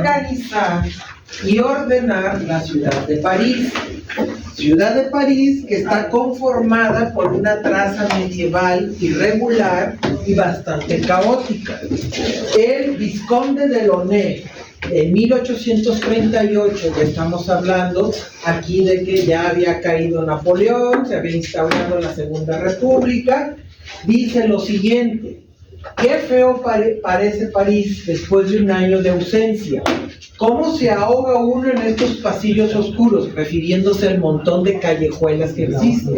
reorganizar y ordenar la ciudad de París. Ciudad de París que está conformada por una traza medieval irregular y bastante caótica. El vizconde de Launay, en 1838, ya estamos hablando aquí de que ya había caído Napoleón, se había instaurado la Segunda República, dice lo siguiente: qué feo parece París después de un año de ausencia. ¿Cómo se ahoga uno en estos pasillos oscuros? Refiriéndose al montón de callejuelas que existen.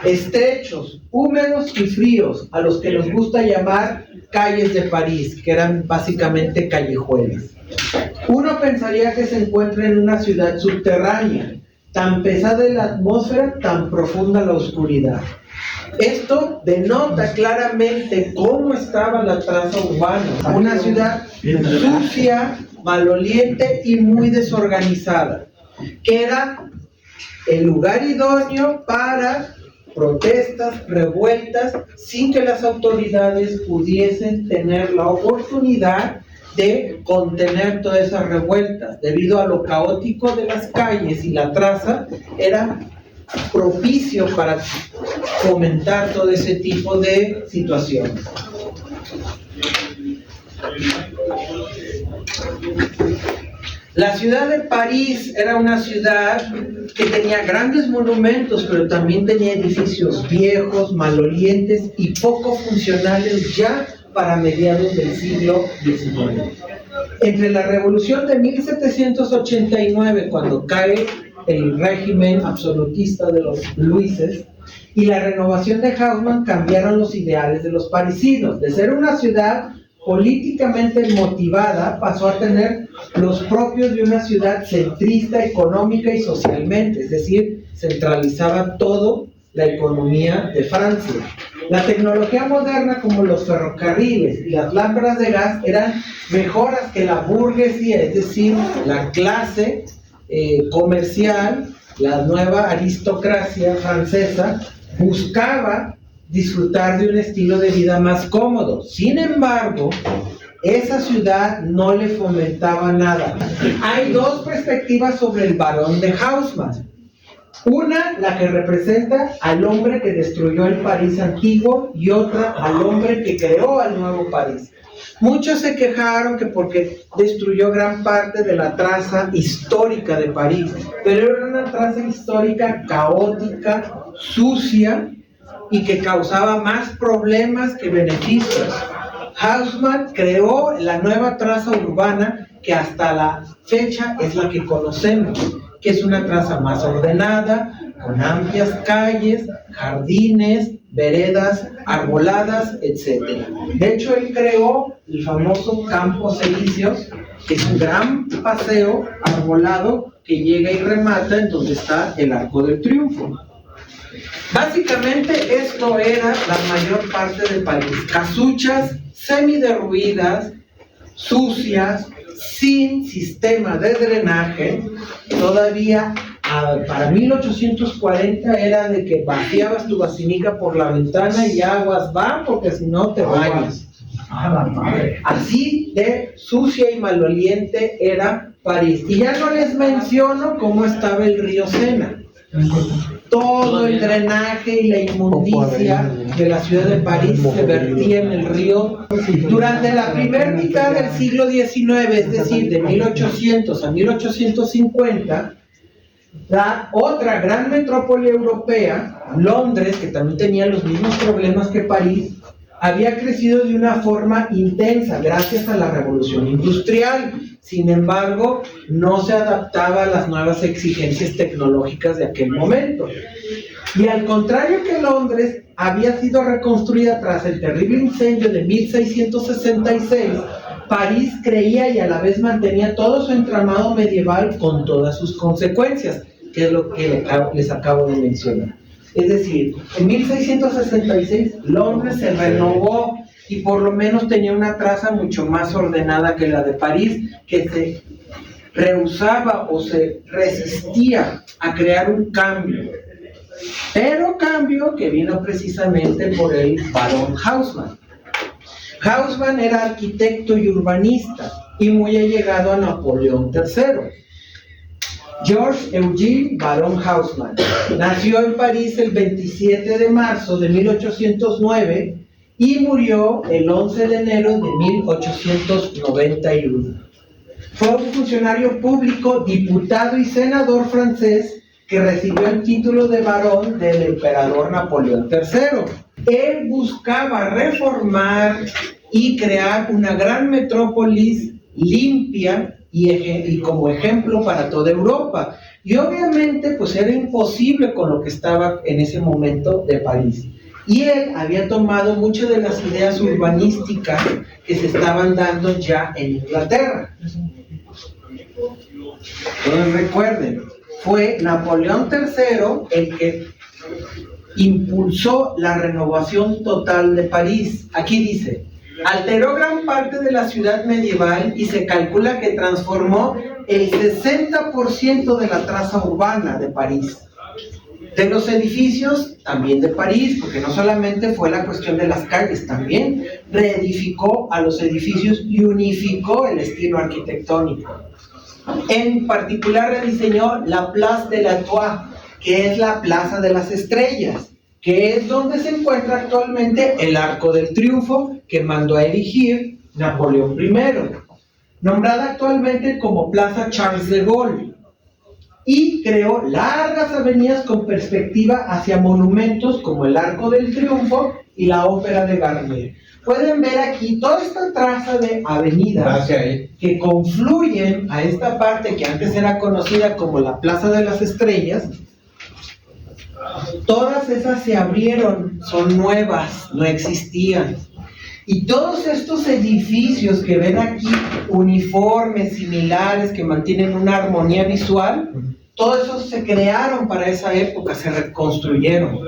Estrechos, húmedos y fríos, a los que nos gusta llamar calles de París, que eran básicamente callejuelas. Uno pensaría que se encuentra en una ciudad subterránea, tan pesada la atmósfera, tan profunda la oscuridad. Esto denota claramente cómo estaba la traza urbana, una ciudad sucia, maloliente y muy desorganizada, que era el lugar idóneo para protestas, revueltas, sin que las autoridades pudiesen tener la oportunidad de contener todas esas revueltas. Debido a lo caótico de las calles y la traza, era propicio para fomentar todo ese tipo de situaciones. La ciudad de París era una ciudad que tenía grandes monumentos, pero también tenía edificios viejos, malolientes y poco funcionales ya para mediados del siglo XIX. Entre la revolución de 1789, cuando cae el régimen absolutista de los Luises, y la renovación de Haussmann, cambiaron los ideales de los parisinos. De ser una ciudad políticamente motivada, pasó a tener los propios de una ciudad centrista económica y socialmente, es decir, centralizaba todo la economía de Francia. La tecnología moderna, como los ferrocarriles y las lámparas de gas, eran mejoras que la burguesía, es decir, la clase comercial, la nueva aristocracia francesa, buscaba disfrutar de un estilo de vida más cómodo. Sin embargo, esa ciudad no le fomentaba nada. Hay dos perspectivas sobre el barón de Haussmann. Una, la que representa al hombre que destruyó el París antiguo, y otra, al hombre que creó al nuevo París. Muchos se quejaron que porque destruyó gran parte de la traza histórica de París, pero era una traza histórica caótica, sucia, y que causaba más problemas que beneficios. Haussmann creó la nueva traza urbana que hasta la fecha es la que conocemos, que es una traza más ordenada, con amplias calles, jardines, veredas arboladas, etc. De hecho, él creó el famoso Campos Elíseos, que es un gran paseo arbolado que llega y remata en donde está el Arco del Triunfo. Básicamente esto era la mayor parte de París: casuchas semiderruidas, sucias, sin sistema de drenaje. Todavía para 1840 era de que vaciabas tu vacinica por la ventana y aguas van, porque si no te bañas. Así de sucia y maloliente era París. Y ya no les menciono cómo estaba el río Sena. Todo el drenaje y la inmundicia de la ciudad de París se vertía en el río. Durante la primera mitad del siglo XIX, es decir, de 1800 a 1850, la otra gran metrópoli europea, Londres, que también tenía los mismos problemas que París, había crecido de una forma intensa gracias a la revolución industrial. Sin embargo, no se adaptaba a las nuevas exigencias tecnológicas de aquel momento. Y al contrario que Londres había sido reconstruida tras el terrible incendio de 1666, París creía y a la vez mantenía todo su entramado medieval con todas sus consecuencias, que es lo que les acabo de mencionar. Es decir, en 1666 Londres se renovó y por lo menos tenía una traza mucho más ordenada que la de París, que se rehusaba o se resistía a crear un cambio. Pero cambio que vino precisamente por el barón Haussmann. Haussmann era arquitecto y urbanista y muy allegado a Napoleón III. Georges Eugène Baron Haussmann nació en París el 27 de marzo de 1809 y murió el 11 de enero de 1891. Fue un funcionario público, diputado y senador francés que recibió el título de barón del emperador Napoleón III. Él buscaba reformar y crear una gran metrópolis limpia y como ejemplo para toda Europa. Y obviamente pues era imposible con lo que estaba en ese momento de París. Y él había tomado muchas de las ideas urbanísticas que se estaban dando ya en Inglaterra. Entonces recuerden, fue Napoleón III el que impulsó la renovación total de París. Aquí dice: alteró gran parte de la ciudad medieval y se calcula que transformó el 60% de la traza urbana de París. De los edificios, también de París, porque no solamente fue la cuestión de las calles, también reedificó a los edificios y unificó el estilo arquitectónico. En particular rediseñó la Place de l'Étoile, que es la Plaza de las Estrellas, que es donde se encuentra actualmente el Arco del Triunfo que mandó a erigir Napoleón I, nombrada actualmente como Plaza Charles de Gaulle, y creó largas avenidas con perspectiva hacia monumentos como el Arco del Triunfo y la Ópera de Garnier. Pueden ver aquí toda esta traza de avenidas que confluyen a esta parte que antes era conocida como la Plaza de las Estrellas. Todas esas se abrieron, son nuevas, no existían. Y todos estos edificios que ven aquí, uniformes, similares, que mantienen una armonía visual, todos esos se crearon para esa época, se reconstruyeron.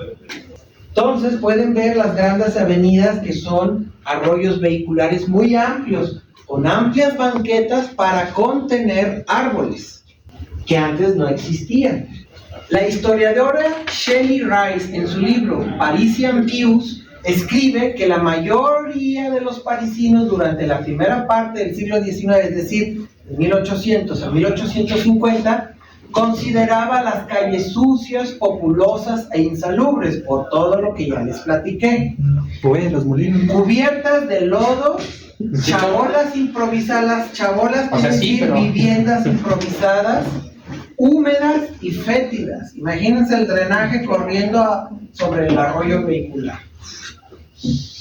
Entonces pueden ver las grandes avenidas que son arroyos vehiculares muy amplios, con amplias banquetas para contener árboles, que antes no existían. La historiadora Shelley Rice, en su libro Parisian Views, escribe que la mayoría de los parisinos durante la primera parte del siglo XIX, es decir, de 1800 a 1850, consideraba las calles sucias, populosas e insalubres por todo lo que ya les platiqué. Los molinos. Cubiertas de lodo, chabolas improvisadas, viviendas improvisadas, húmedas y fétidas. Imagínense el drenaje corriendo sobre el arroyo vehicular.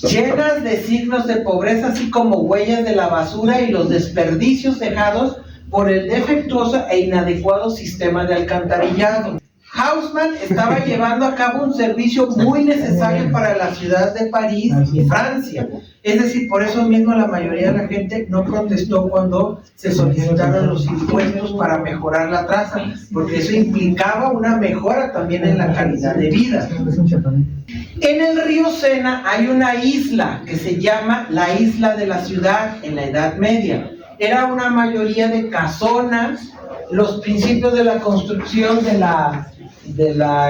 Llenas de signos de pobreza, así como huellas de la basura y los desperdicios dejados por el defectuoso e inadecuado sistema de alcantarillado. Haussmann estaba llevando a cabo un servicio muy necesario para la ciudad de París y Francia. Es decir, por eso mismo la mayoría de la gente no protestó cuando se solicitaron los impuestos para mejorar la traza, porque eso implicaba una mejora también en la calidad de vida. En el río Sena hay una isla que se llama la Isla de la Ciudad en la Edad Media. Era una mayoría de casonas. Los principios de la construcción de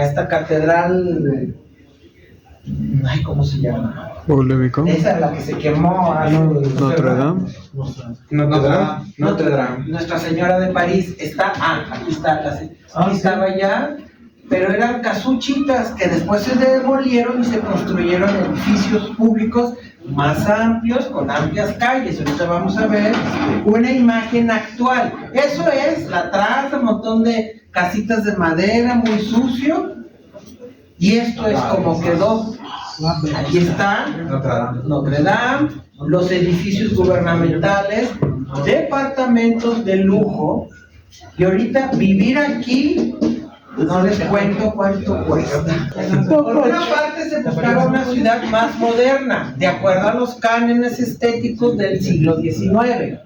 esta catedral, ¿cómo se llama? Esa es la que se quemó. Notre Dame. Nuestra Señora de París está, aquí está, estaba allá, pero eran casuchitas que después se demolieron y se construyeron edificios públicos más amplios, con amplias calles. Ahorita vamos a ver una imagen actual. Eso es la traza, un montón de casitas de madera, muy sucio. Y esto es como quedó. Aquí está Notre Dame, los edificios gubernamentales, departamentos de lujo. Y ahorita vivir aquí, no les cuento cuánto cuesta. Por una parte se buscaba una ciudad más moderna, de acuerdo a los cánones estéticos del siglo XIX,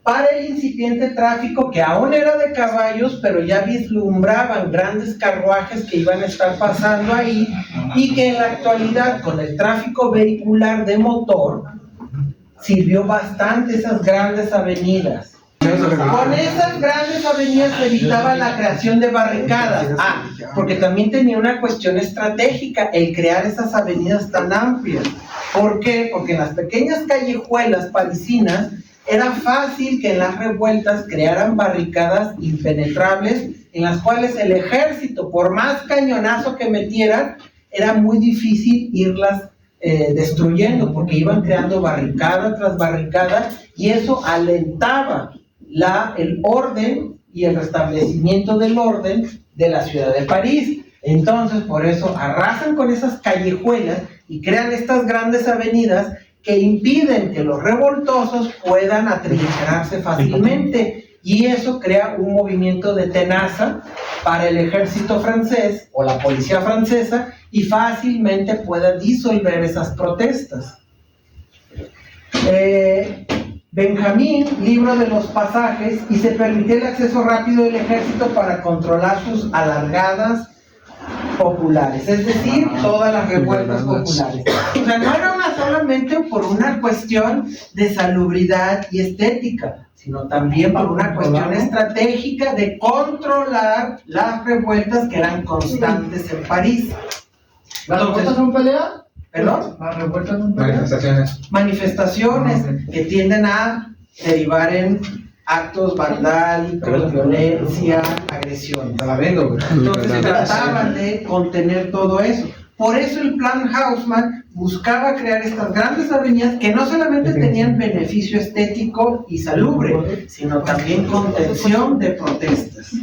para el incipiente tráfico que aún era de caballos, pero ya vislumbraban grandes carruajes que iban a estar pasando ahí, y que en la actualidad, con el tráfico vehicular de motor, sirvió bastante esas grandes avenidas. Con esas grandes avenidas se evitaba la creación de barricadas. Porque también tenía una cuestión estratégica el crear esas avenidas tan amplias. ¿Por qué? Porque en las pequeñas callejuelas parisinas era fácil que en las revueltas crearan barricadas impenetrables en las cuales el ejército, por más cañonazo que metieran, era muy difícil irlas destruyendo, porque iban creando barricada tras barricada, y eso alentaba el orden y el restablecimiento del orden de la ciudad de París. Entonces, por eso arrasan con esas callejuelas y crean estas grandes avenidas que impiden que los revoltosos puedan atrincherarse fácilmente, y eso crea un movimiento de tenaza para el ejército francés o la policía francesa, y fácilmente pueda disolver esas protestas. Benjamín, libro de los pasajes, y se permitió el acceso rápido del ejército para controlar sus alargadas populares, es decir, todas las revueltas populares. O sea, no era solamente por una cuestión de salubridad y estética, sino también por una cuestión estratégica de controlar las revueltas que eran constantes en París. ¿Las revueltas son pelea? ¿Perdón? ¿Las revueltas son pelea? Manifestaciones. Manifestaciones que tienden a derivar en actos vandálicos, violencia, agresión. Entonces se trataba de contener todo eso. Por eso el plan Haussmann buscaba crear estas grandes avenidas que no solamente tenían beneficio estético y salubre, sino también contención de protestas.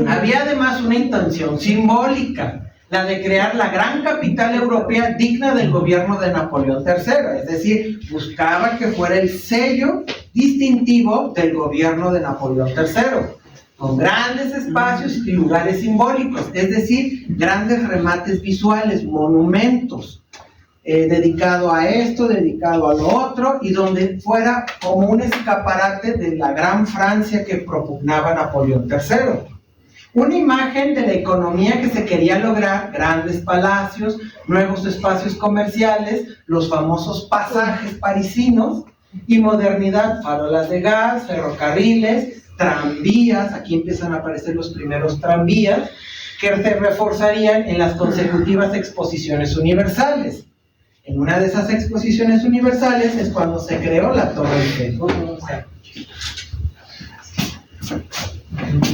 Había además una intención simbólica, la de crear la gran capital europea digna del gobierno de Napoleón III, es decir, buscaba que fuera el sello distintivo del gobierno de Napoleón III, con grandes espacios y lugares simbólicos, es decir, grandes remates visuales, monumentos, dedicado a esto, dedicado a lo otro, y donde fuera como un escaparate de la gran Francia que propugnaba Napoleón III. Una imagen de la economía que se quería lograr: grandes palacios, nuevos espacios comerciales, los famosos pasajes parisinos, y modernidad, farolas de gas, ferrocarriles, tranvías. Aquí empiezan a aparecer los primeros tranvías, que se reforzarían en las consecutivas exposiciones universales. En una de esas exposiciones universales es cuando se creó la Torre Eiffel.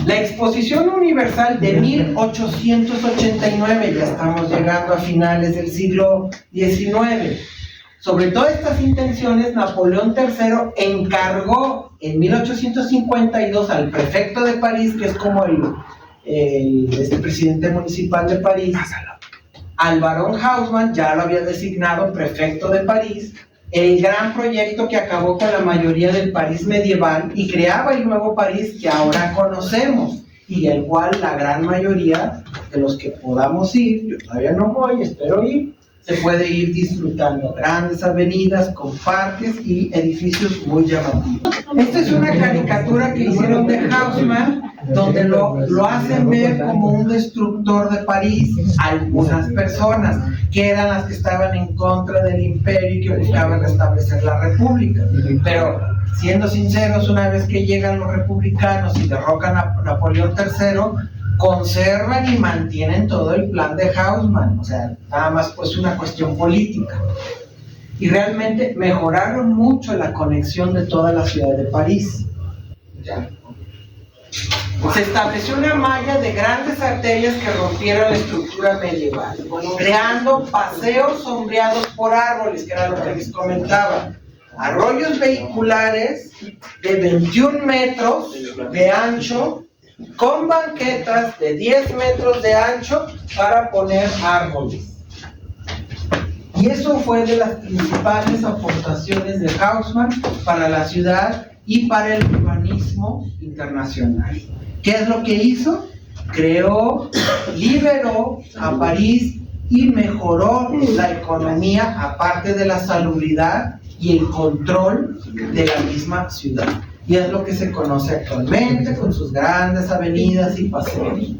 La Exposición Universal de 1889, ya estamos llegando a finales del siglo XIX. Sobre todas estas intenciones, Napoleón III encargó en 1852 al prefecto de París, que es como el presidente municipal de París, al barón Haussmann, ya lo había designado prefecto de París, el gran proyecto que acabó con la mayoría del París medieval y creaba el nuevo París que ahora conocemos, y el cual la gran mayoría de los que podamos ir, yo todavía no voy, espero ir, se puede ir disfrutando. Grandes avenidas con parques y edificios muy llamativos. Esta es una caricatura que hicieron de Haussmann, donde lo hacen ver como un destructor de París a algunas personas, que eran las que estaban en contra del imperio y que buscaban restablecer la república. Pero, siendo sinceros, una vez que llegan los republicanos y derrocan a Napoleón III, conservan y mantienen todo el plan de Haussmann. O sea, nada más pues una cuestión política. Y realmente mejoraron mucho la conexión de toda la ciudad de París. Ya. Se estableció una malla de grandes arterias que rompieron la estructura medieval, creando paseos sombreados por árboles, que era lo que les comentaba. Arroyos vehiculares de 21 metros de ancho, con banquetas de 10 metros de ancho para poner árboles. Y eso fue de las principales aportaciones de Haussmann para la ciudad y para el urbanismo internacional. ¿Qué es lo que hizo? Creó, liberó a París y mejoró la economía, aparte de la salubridad y el control de la misma ciudad. Y es lo que se conoce actualmente, con sus grandes avenidas y paseos.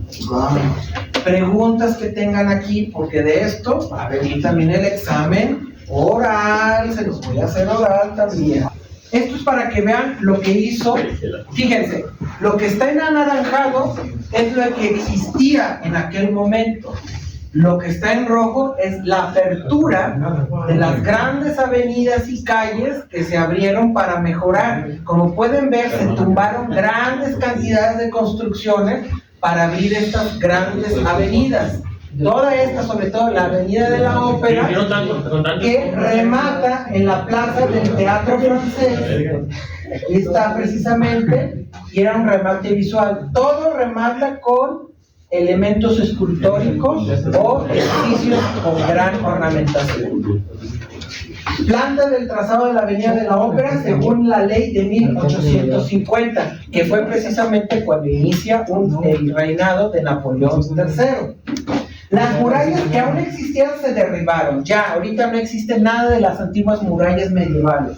Preguntas que tengan aquí, porque de esto va a venir también el examen oral, se los voy a hacer oral también. Esto es para que vean lo que hizo. Fíjense, lo que está en anaranjado es lo que existía en aquel momento. Lo que está en rojo es la apertura de las grandes avenidas y calles que se abrieron para mejorar. Como pueden ver, se tumbaron grandes cantidades de construcciones para abrir estas grandes avenidas. Toda esta, sobre todo la avenida de la Ópera, que remata en la plaza del Teatro Francés, y está precisamente, y era un remate visual. Todo remata con elementos escultóricos o edificios con gran ornamentación. Planta del trazado de la avenida de la Ópera según la ley de 1850, que fue precisamente cuando inicia el reinado de Napoleón III. Las murallas que aún existían se derribaron. Ya, ahorita no existe nada de las antiguas murallas medievales,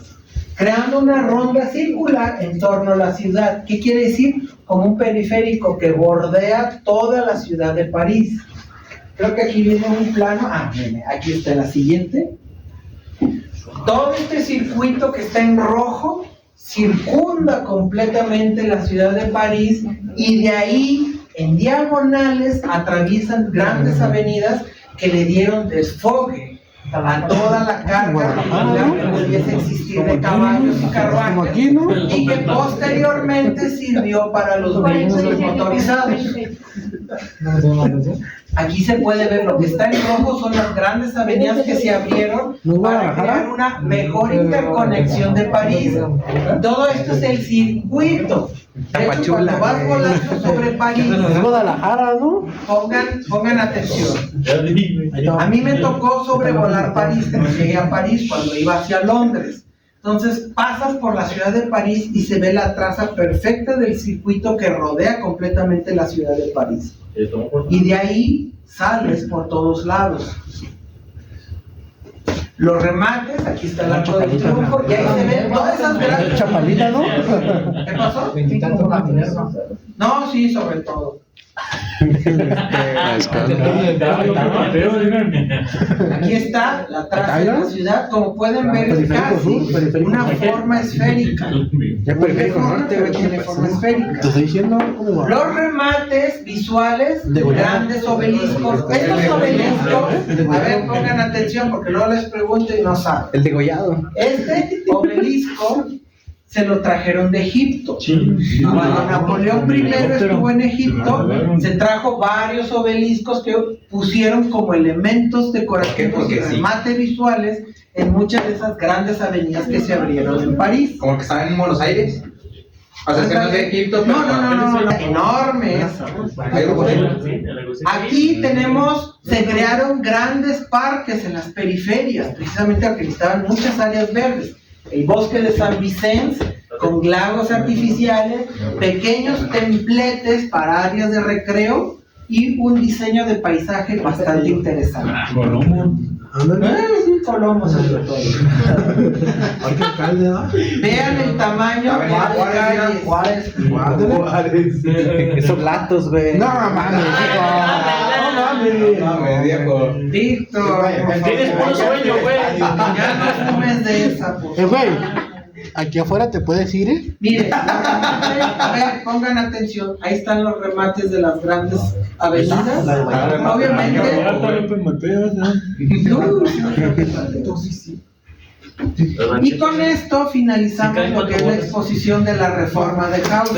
creando una ronda circular en torno a la ciudad. ¿Qué quiere decir? Como un periférico que bordea toda la ciudad de París. Creo que aquí viene un plano. Miren, aquí está la siguiente. Todo este circuito que está en rojo circunda completamente la ciudad de París, y de ahí en diagonales atraviesan grandes avenidas que le dieron desfogue a toda la carga que pudiese existir de caballos y carruajes, y que posteriormente sirvió para los vehículos motorizados. Aquí se puede ver, lo que está en rojo son las grandes avenidas que se abrieron para crear una mejor interconexión de París. Todo esto es el circuito. De hecho, cuando vas volando sobre París, Guadalajara, ¿no? pongan atención. A mí me tocó sobrevolar París, cuando llegué a París, cuando iba hacia Londres. Entonces pasas por la ciudad de París y se ve la traza perfecta del circuito que rodea completamente la ciudad de París. Y de ahí sales por todos lados. Los remates, aquí está el Arco del Triunfo, y ahí se ven todas esas grandes... Chapalita, ¿no? ¿Qué pasó? No, sí, sobre todo. Aquí está la traza de la ciudad, como pueden ver, es casi una forma esférica. Tiene forma esférica. ¿Te estoy diciendo? Los remates visuales de grandes obeliscos. Estos obeliscos, a ver, pongan atención porque luego les pregunto y no saben. El degollado. Este obelisco se lo trajeron de Egipto. Cuando Napoleón I estuvo en Egipto, se trajo varios obeliscos que pusieron como elementos decorativos y remate visuales en muchas de esas grandes avenidas que se abrieron en París. Como el que estaba en Buenos Aires. O sea, que no es de Egipto, pero no, enormes. Aquí se crearon grandes parques en las periferias, precisamente porque necesitaban muchas áreas verdes. El bosque de San Vicente, con lagos artificiales, pequeños templetes para áreas de recreo y un diseño de paisaje bastante interesante. Colombo sobre todo. Vean el tamaño de las calles. Esos latos, güey. No mames. Víctor, tienes puro sueño, güey. Ya no fumes de esa, por favor. Güey, aquí afuera te puedes ir, ¿eh? Miren, a ver, pongan atención. Ahí están los remates de las grandes avenidas. Obviamente. Y con esto finalizamos lo que es la exposición de la reforma de Caucho.